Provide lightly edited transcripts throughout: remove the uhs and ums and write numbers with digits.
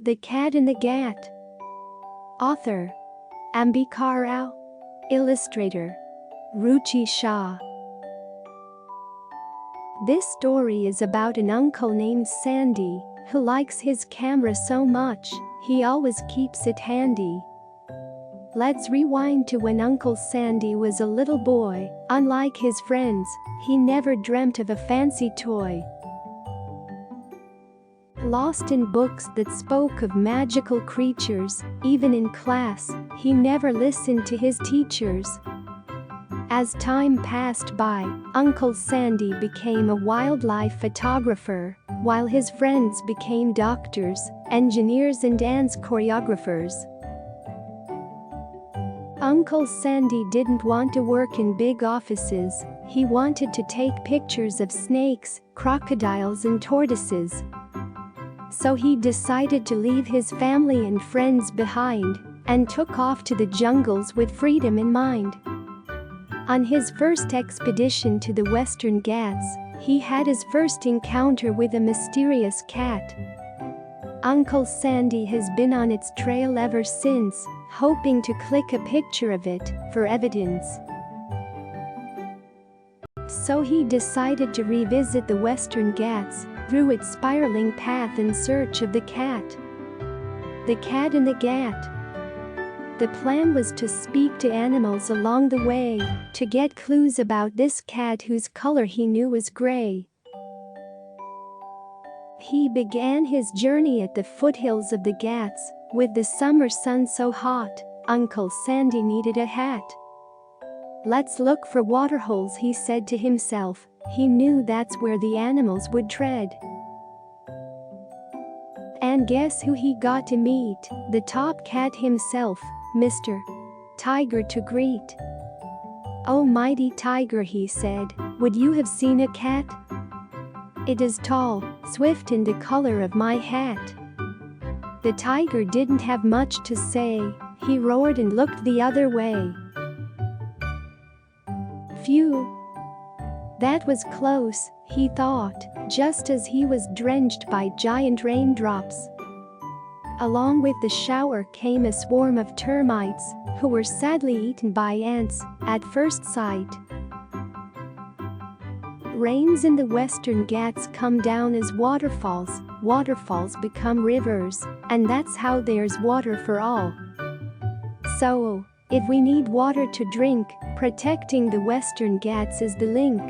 The Cat in the Ghat. Author: Ambika Rao. Illustrator: Ruchi Shah. This story is about an uncle named Sandy who likes his camera so much, he always keeps it handy. Let's rewind to when Uncle Sandy was a little boy. Unlike his friends, he never dreamt of a fancy toy. Lost in books that spoke of magical creatures, even in class, he never listened to his teachers. As time passed by, Uncle Sandy became a wildlife photographer, while his friends became doctors, engineers and dance choreographers. Uncle Sandy didn't want to work in big offices, he wanted to take pictures of snakes, crocodiles and tortoises. So he decided to leave his family and friends behind and took off to the jungles with freedom in mind. On his first expedition to the Western Ghats, he had his first encounter with a mysterious cat. Uncle Sandy has been on its trail ever since, hoping to click a picture of it for evidence. So he decided to revisit the Western Ghats through its spiraling path in search of the cat. The Cat in the Ghat. The plan was to speak to animals along the way, to get clues about this cat whose color he knew was gray. He began his journey at the foothills of the Ghats. With the summer sun so hot, Uncle Sandy needed a hat. "Let's look for waterholes," he said to himself. He knew that's where the animals would tread. And guess who he got to meet? The top cat himself, Mr. Tiger, to greet. "Oh mighty tiger," he said, "would you have seen a cat? It is tall, swift and the color of my hat." The tiger didn't have much to say, he roared and looked the other way. Phew! That was close, he thought, just as he was drenched by giant raindrops. Along with the shower came a swarm of termites, who were sadly eaten by ants at first sight. Rains in the Western Ghats come down as waterfalls, waterfalls become rivers, and that's how there's water for all. So, if we need water to drink, protecting the Western Ghats is the link.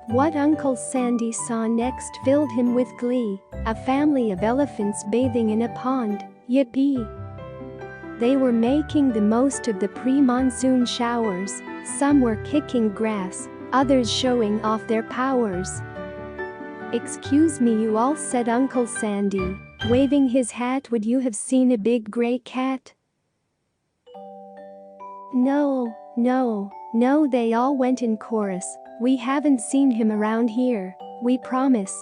What Uncle Sandy saw next filled him with glee. A family of elephants bathing in a pond, yippee! They were making the most of the pre-monsoon showers. Some were kicking grass, others showing off their powers. "Excuse me you all," said Uncle Sandy, waving his hat, "would you have seen a big gray cat?" "No, no, no," they all went in chorus. "We haven't seen him around here, we promise."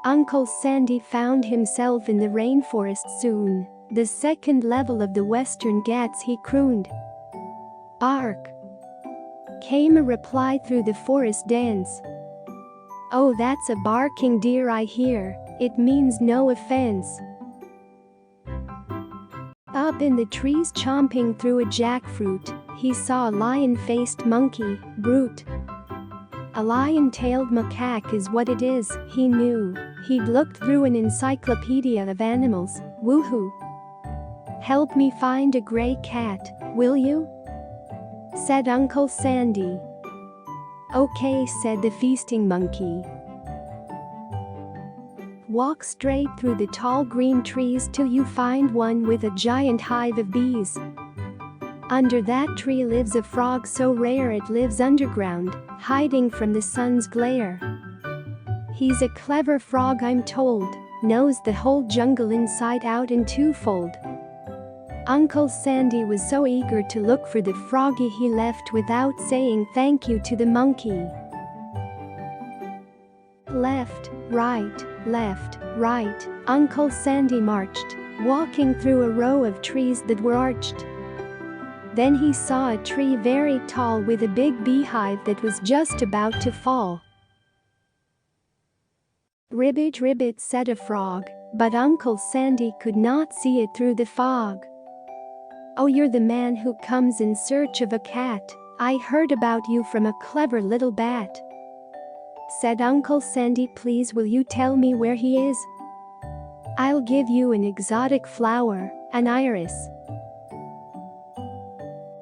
Uncle Sandy found himself in the rainforest soon, the second level of the Western Ghats, he crooned. "Bark!" came a reply through the forest dens. "Oh, that's a barking deer I hear, it means no offense." Up in the trees chomping through a jackfruit, he saw a lion-faced monkey, brute. A lion-tailed macaque is what it is, he knew. He'd looked through an encyclopedia of animals, woohoo. "Help me find a gray cat, will you?" said Uncle Sandy. "Okay," said the feasting monkey. "Walk straight through the tall green trees till you find one with a giant hive of bees. Under that tree lives a frog so rare it lives underground, hiding from the sun's glare. He's a clever frog, I'm told, knows the whole jungle inside out and twofold." Uncle Sandy was so eager to look for the froggy he left without saying thank you to the monkey. Left, right, Uncle Sandy marched, walking through a row of trees that were arched. Then he saw a tree very tall with a big beehive that was just about to fall. "Ribbit, ribbit," said a frog, but Uncle Sandy could not see it through the fog. "Oh, you're the man who comes in search of a cat. I heard about you from a clever little bat," said Uncle Sandy. "Please, will you tell me where he is? I'll give you an exotic flower, an iris."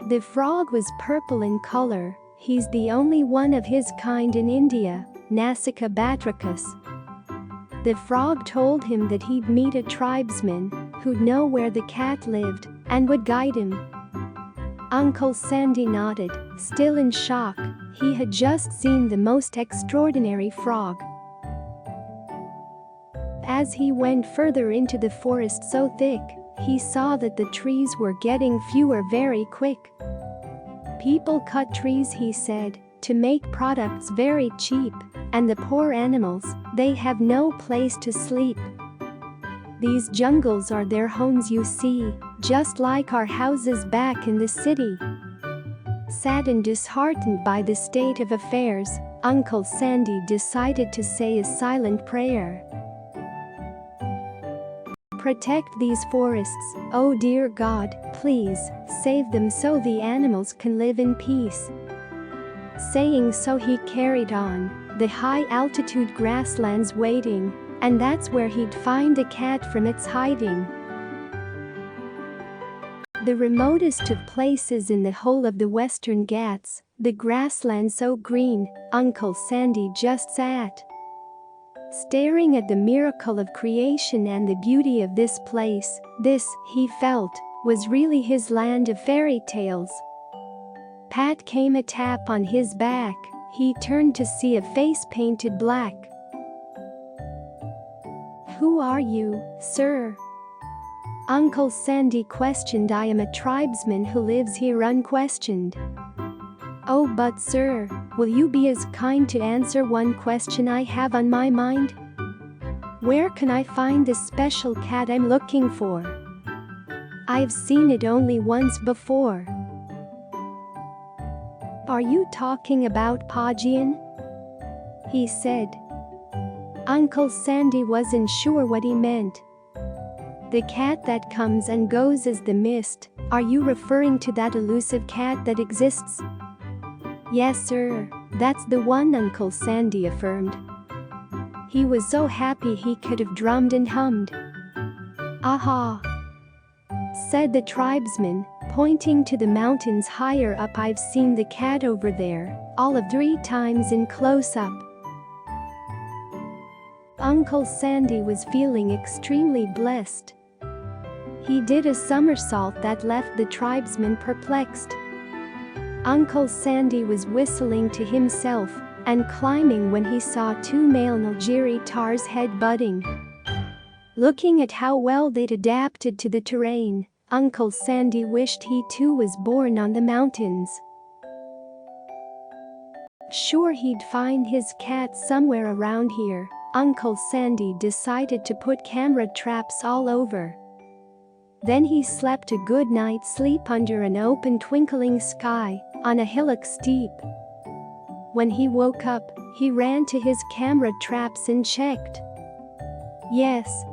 The frog was purple in color. He's the only one of his kind in India, Nasica batrachus. The frog told him that he'd meet a tribesman who'd know where the cat lived and would guide him. Uncle Sandy nodded, still in shock. He had just seen the most extraordinary frog. As he went further into the forest so thick, he saw that the trees were getting fewer very quick. "People cut trees," he said, "to make products very cheap, and the poor animals, they have no place to sleep. These jungles are their homes, you see, just like our houses back in the city." Sad and disheartened by the state of affairs, Uncle Sandy decided to say a silent prayer. "Protect these forests, oh dear God, please, save them so the animals can live in peace." Saying so, he carried on, the high-altitude grasslands waiting, and that's where he'd find the cat from its hiding. The remotest of places in the whole of the Western Ghats, the grassland so green, Uncle Sandy just sat, staring at the miracle of creation and the beauty of this place. This, he felt, was really his land of fairy tales. Pat came a tap on his back. He turned to see a face painted black. "Who are you, sir?" Uncle Sandy questioned. "I am a tribesman who lives here," unquestioned. "Oh, but sir, will you be as kind to answer one question I have on my mind? Where can I find the special cat I'm looking for? I've seen it only once before." "Are you talking about Pajian?" he said. Uncle Sandy wasn't sure what he meant. "The cat that comes and goes as the mist. Are you referring to that elusive cat that exists?" "Yes, sir, that's the one," Uncle Sandy affirmed. He was so happy he could have drummed and hummed. "Aha!" said the tribesman, pointing to the mountains higher up. "I've seen the cat over there, all of 3 times in close-up." Uncle Sandy was feeling extremely blessed. He did a somersault that left the tribesman perplexed. Uncle Sandy was whistling to himself and climbing when he saw 2 male Nilgiri tars head-butting. Looking at how well they'd adapted to the terrain, Uncle Sandy wished he too was born on the mountains. Sure, he'd find his cat somewhere around here. Uncle Sandy decided to put camera traps all over. Then he slept a good night's sleep under an open twinkling sky, on a hillock steep. When he woke up, he ran to his camera traps and checked. Yes,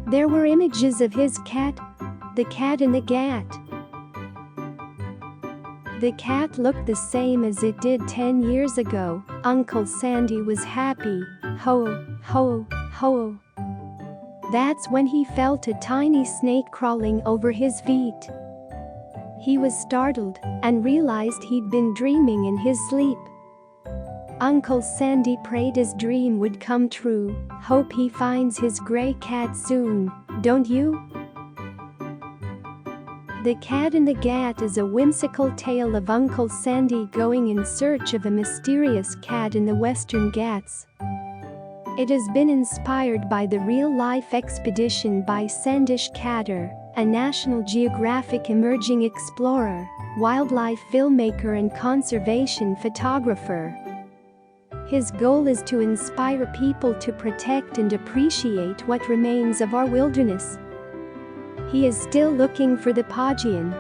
there were images of his cat, the cat in the Ghat. The cat looked the same as it did 10 years ago. Uncle Sandy was happy. Ho, ho, ho. That's when he felt a tiny snake crawling over his feet. He was startled and realized he'd been dreaming in his sleep. Uncle Sandy prayed his dream would come true. Hope he finds his gray cat soon, don't you? The Cat in the Ghat is a whimsical tale of Uncle Sandy going in search of a mysterious cat in the Western Ghats. It has been inspired by the real-life expedition by Sandish Katter, a National Geographic emerging explorer, wildlife filmmaker and conservation photographer. His goal is to inspire people to protect and appreciate what remains of our wilderness. He is still looking for the Pajian,